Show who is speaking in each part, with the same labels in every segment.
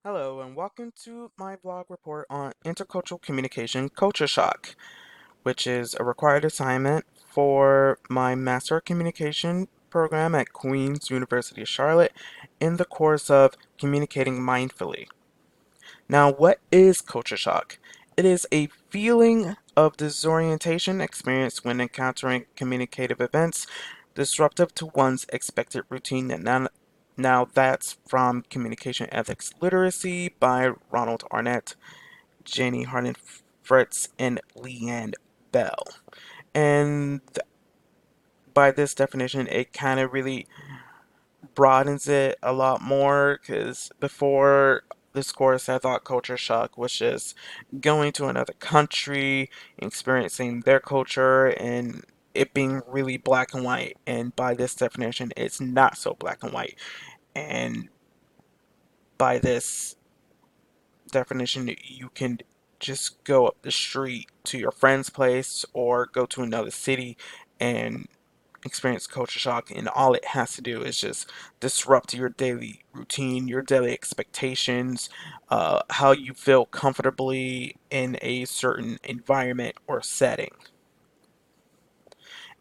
Speaker 1: Hello, and welcome to my blog report on intercultural communication culture shock, which is a required assignment for my Master of Communication program at Queen's University of Charlotte in the course of Communicating Mindfully. Now, what is culture shock? It is a feeling of disorientation experienced when encountering communicative events disruptive to one's expected routine. And now that's from Communication Ethics Literacy by Ronald Arnett, Janie Harden Fritz, and Leanne Bell. And by this definition, it kind of really broadens it a lot more because before this course, I thought culture shock was just going to another country, experiencing their culture, and it being really black and white. And by this definition, it's not so black and white. And by this definition, you can just go up the street to your friend's place or go to another city and experience culture shock, and all it has to do is just disrupt your daily routine, your daily expectations, how you feel comfortably in a certain environment or setting.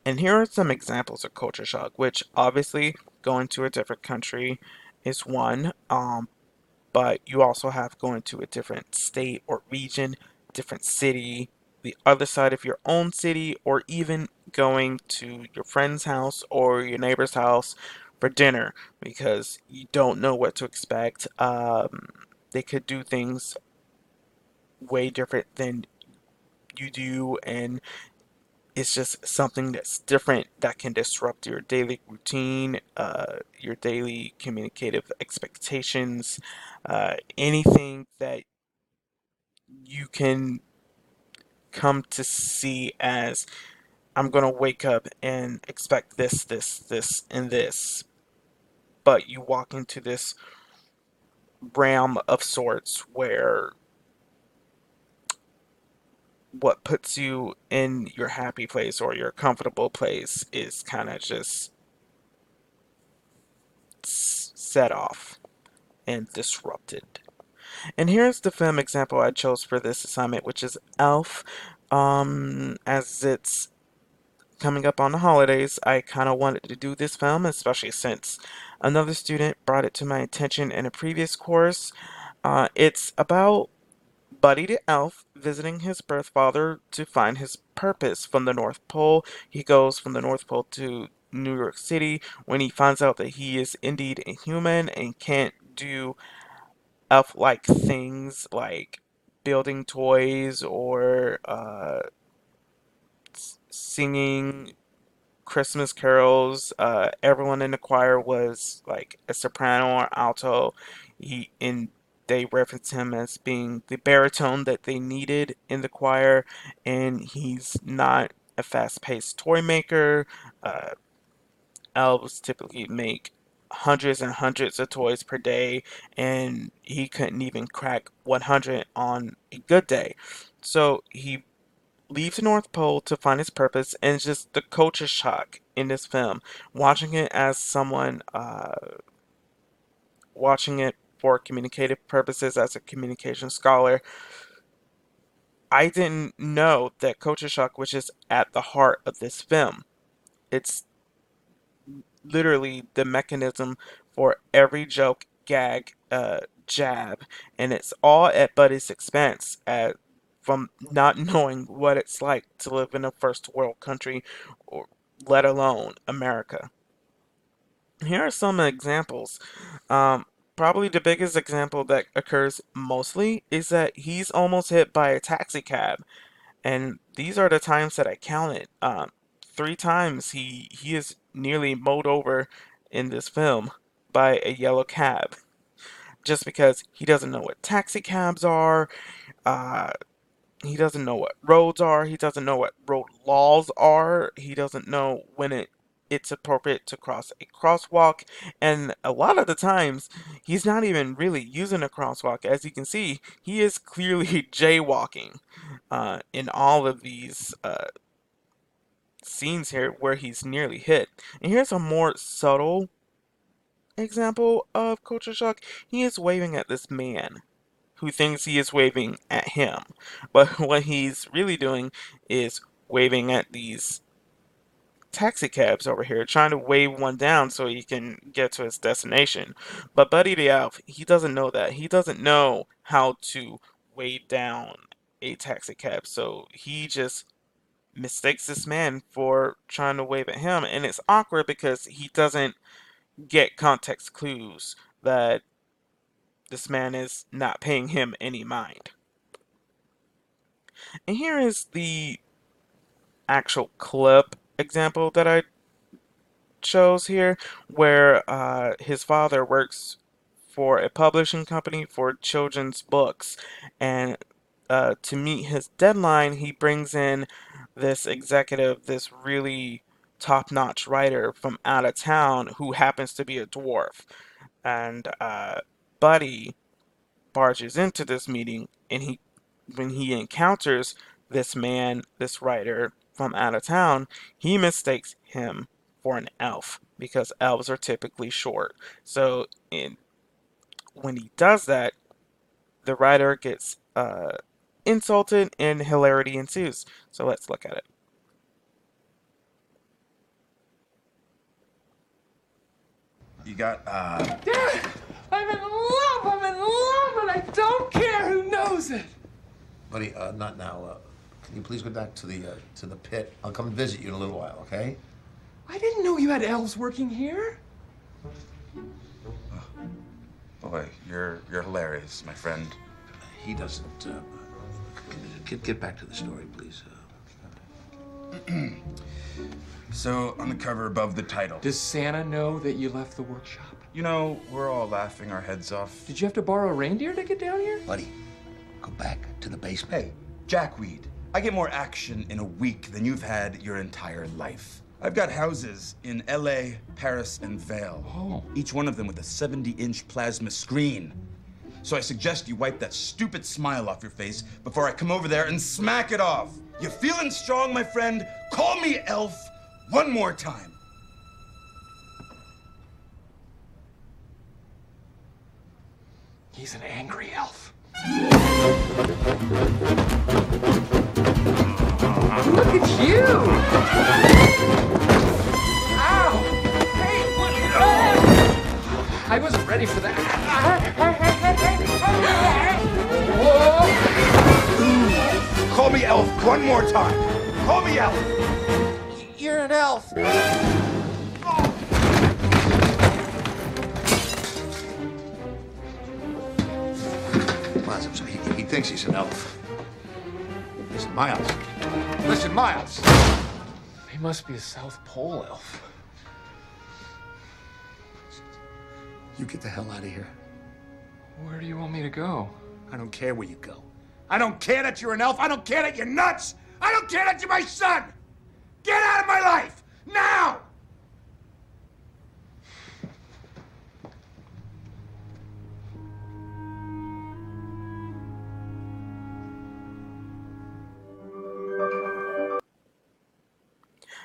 Speaker 1: And here are some examples of culture shock, which obviously going to a different country is one, but you also have going to a different state or region, different city, the other side of your own city, or even going to your friend's house or your neighbor's house for dinner because you don't know what to expect. They could do things way different than you do, and it's just something that's different that can disrupt your daily routine, your daily communicative expectations, anything that you can come to see as I'm going to wake up and expect this, and this. But you walk into this realm of sorts where what puts you in your happy place or your comfortable place is kind of just set off and disrupted. And here's the film example I chose for this assignment, which is Elf. As it's coming up on the holidays, I kind of wanted to do this film, especially since another student brought it to my attention in a previous course. It's about Buddy the Elf visiting his birth father to find his purpose from the North Pole. He goes from the North Pole to New York City when he finds out that he is indeed a human and can't do elf-like things like building toys or singing Christmas carols. Everyone in the choir was like a soprano or alto. They reference him as being the baritone that they needed in the choir, and he's not a fast-paced toy maker. Uh, Elves typically make hundreds and hundreds of toys per day, and he couldn't even crack 100 on a good day. So he leaves the North Pole to find his purpose, and it's just the culture shock in this film. Watching it as someone, watching it for communicative purposes as a communication scholar, I didn't know that culture shock was just at the heart of this film. It's literally the mechanism for every joke, gag, jab, and it's all at Buddy's expense from not knowing what it's like to live in a first world country, or let alone America. Here are some examples. Um, Probably the biggest example that occurs mostly is that he's almost hit by a taxi cab, and these are the times that I counted. Three times he is nearly mowed over in this film by a yellow cab, just because he doesn't know what taxi cabs are. Uh, he doesn't know what roads are. He doesn't know what road laws are. He doesn't know when it's appropriate to cross a crosswalk. And a lot of the times, he's not even really using a crosswalk. As you can see, he is clearly jaywalking in all of these scenes here where he's nearly hit. And here's a more subtle example of culture shock, he is waving at this man who thinks he is waving at him. But what he's really doing is waving at these taxi cabs over here, trying to wave one down so he can get to his destination. But Buddy the Elf, he doesn't know that. He doesn't know how to wave down a taxi cab. So he just mistakes this man for trying to wave at him. And it's awkward because he doesn't get context clues that this man is not paying him any mind. And here is the actual clip example that I chose here, where his father works for a publishing company for children's books, and to meet his deadline, he brings in this executive, this really top-notch writer from out of town who happens to be a dwarf. And Buddy barges into this meeting, and when he encounters this man, this writer from out of town, he mistakes him for an elf because elves are typically short. So when he does that, the writer gets insulted and hilarity ensues. So let's look at it.
Speaker 2: You got,
Speaker 3: Dad, I'm in love, and I don't care who knows it.
Speaker 4: Buddy, not now. Can you please go back to the pit? I'll come visit you in a little while, okay?
Speaker 3: I didn't know you had elves working here.
Speaker 2: boy, you're hilarious, my friend.
Speaker 4: He doesn't. Get back to the story, please.
Speaker 2: So, on the cover above the title.
Speaker 3: Does Santa know that you left the workshop?
Speaker 2: You know, we're all laughing our heads off.
Speaker 3: Did you have to borrow a reindeer to get down here?
Speaker 4: Buddy, go back to the basement.
Speaker 2: Hey, Jackweed, I get more action in a week than you've had your entire life. I've got houses in LA, Paris, and Vail.
Speaker 3: Oh.
Speaker 2: Each one of them with a 70-inch plasma screen. So I suggest you wipe that stupid smile off your face before I come over there and smack it off. You feeling strong, my friend? Call me Elf one more time.
Speaker 3: He's an angry elf. Look at you! Ow! Hey, what? I wasn't ready for that. Whoa.
Speaker 2: Call me Elf one more time. Call me Elf.
Speaker 3: You're an elf.
Speaker 4: Miles, he thinks he's an elf. Listen, Miles. Listen, Miles.
Speaker 3: He must be a South Pole elf.
Speaker 4: You get the hell out of here.
Speaker 3: Where do you want me to go?
Speaker 4: I don't care where you go. I don't care that you're an elf. I don't care that you're nuts. I don't care that you're my son. Get out of my life now!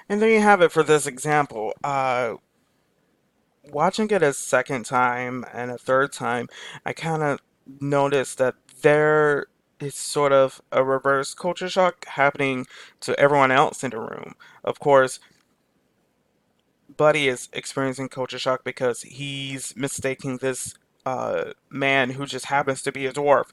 Speaker 1: And there you have it for this example. Watching it a second time and a third time, I kind of noticed that there is sort of a reverse culture shock happening to everyone else in the room. Of course, Buddy is experiencing culture shock because he's mistaking this man who just happens to be a dwarf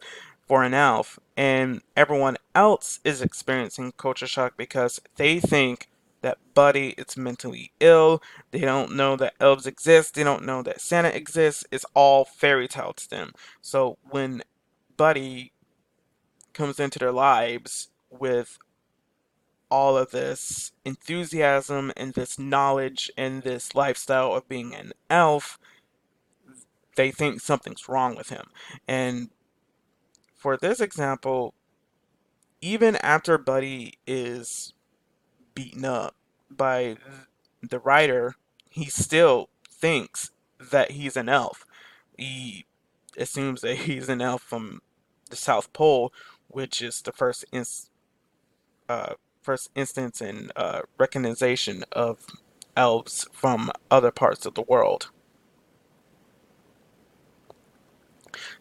Speaker 1: for an elf, and everyone else is experiencing culture shock because they think that Buddy is mentally ill. They don't know that elves exist. They don't know that Santa exists. It's all fairy tale to them. So when Buddy comes into their lives with all of this enthusiasm and this knowledge and this lifestyle of being an elf, they think something's wrong with him. And for this example, even after Buddy is beaten up by the writer, he still thinks that he's an elf. He assumes that he's an elf from the South Pole, which is the first instance in recognition of elves from other parts of the world.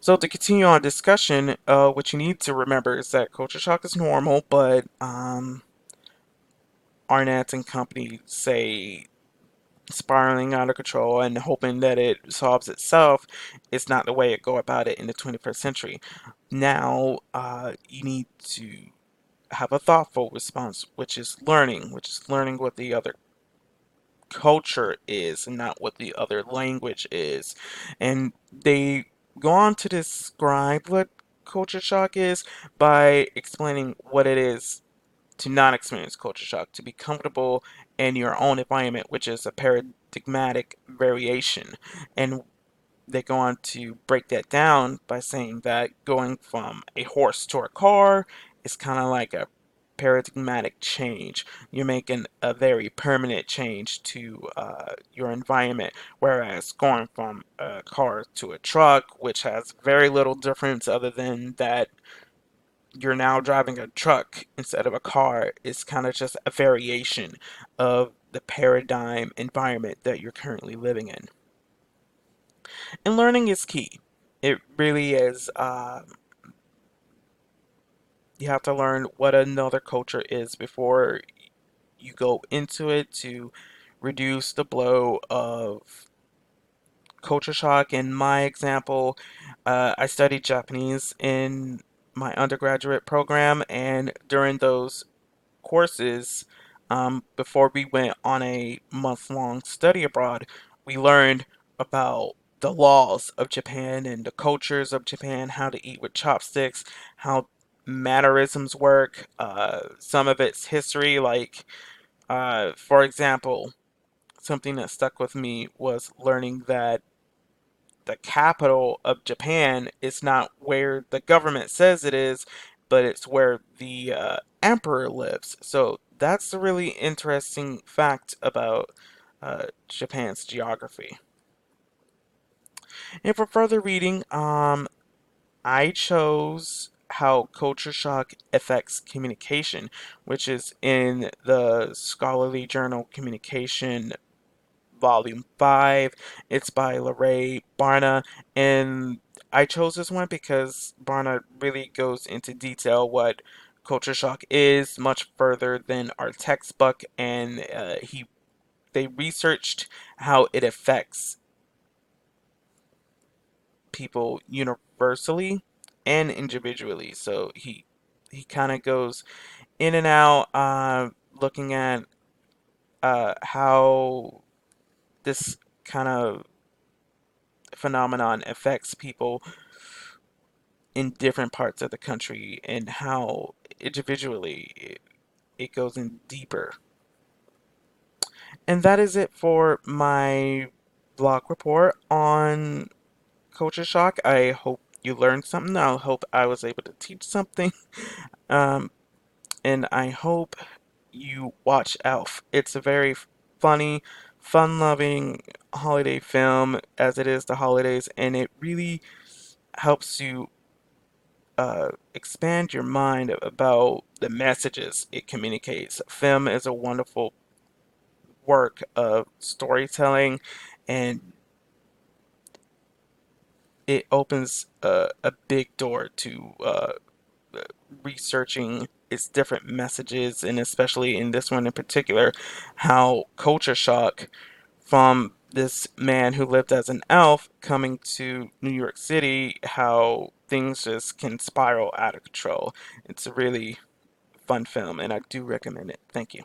Speaker 1: So to continue on discussion, what you need to remember is that culture shock is normal, but Arnett and company say spiraling out of control and hoping that it solves itself is not the way to go about it in the 21st century. Now, you need to have a thoughtful response, which is learning what the other culture is and not what the other language is. And they go on to describe what culture shock is by explaining what it is to not experience culture shock, to be comfortable in your own environment, which is a paradigmatic variation. And they go on to break that down by saying that going from a horse to a car is kind of like a paradigmatic change. You're making a very permanent change to your environment, whereas going from a car to a truck, which has very little difference other than that you're now driving a truck instead of a car, is kind of just a variation of the paradigm environment that you're currently living in. And learning is key. It really is. You have to learn what another culture is before you go into it to reduce the blow of culture shock. In my example, I studied Japanese in my undergraduate program, and during those courses, before we went on a month-long study abroad, we learned about the laws of Japan and the cultures of Japan, how to eat with chopsticks, how mannerisms work, some of its history, like, for example, something that stuck with me was learning that the capital of Japan is not where the government says it is, but it's where the emperor lives. So that's a really interesting fact about Japan's geography. And for further reading, I chose How Culture Shock Affects Communication, which is in the scholarly journal Communication Volume 5. It's by Lorraine Barna, and I chose this one because Barna really goes into detail what culture shock is much further than our textbook, and they researched how it affects people universally and individually. So he kind of goes in and out, looking at how this kind of phenomenon affects people in different parts of the country and how individually it goes in deeper. And that is it for my blog report on culture shock. I hope you learned something. I hope I was able to teach something. Um, and I hope you watch Elf. It's a very funny, fun loving holiday film as it is the holidays, and it really helps you expand your mind about the messages it communicates. Film is a wonderful work of storytelling, and it opens a big door to researching its different messages, and especially in this one in particular, how culture shock from this man who lived as an elf coming to New York City, how things just can spiral out of control. It's a really fun film, and I do recommend it. Thank you.